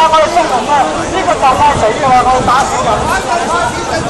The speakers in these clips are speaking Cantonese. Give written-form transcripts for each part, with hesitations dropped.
我哋中文啊，呢個就快死㗎啦！我要打死人。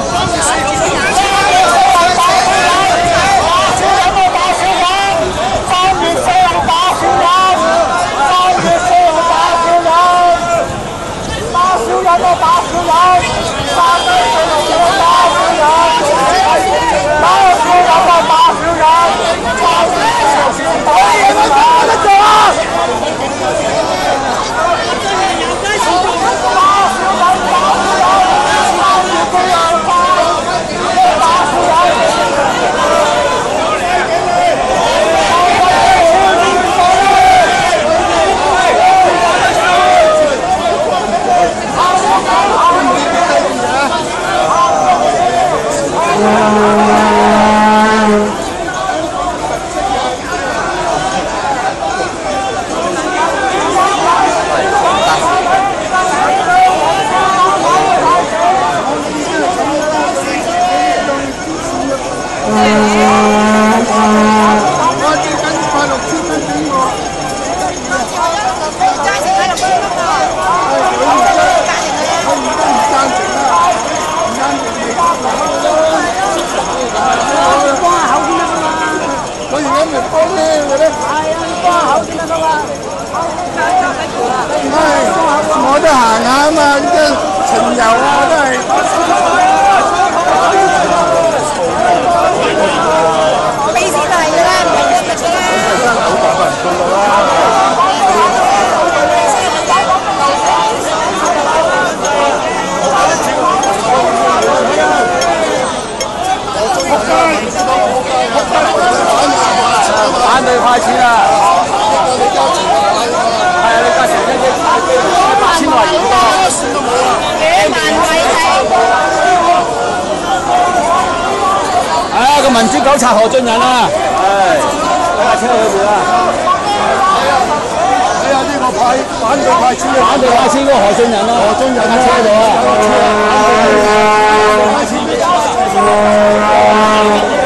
我都行下啊嘛，即係巡遊啊，都係。俾錢嚟㗎啦，唔係一日㗎啦。反對派錢啊！係啊，李嘉誠一億8000位幾萬位睇。啊！個民主狗賊何俊仁啊！係，睇下車裏邊啊！睇下呢個反對派錢嗰個何俊仁啊！何俊仁喺車度啊！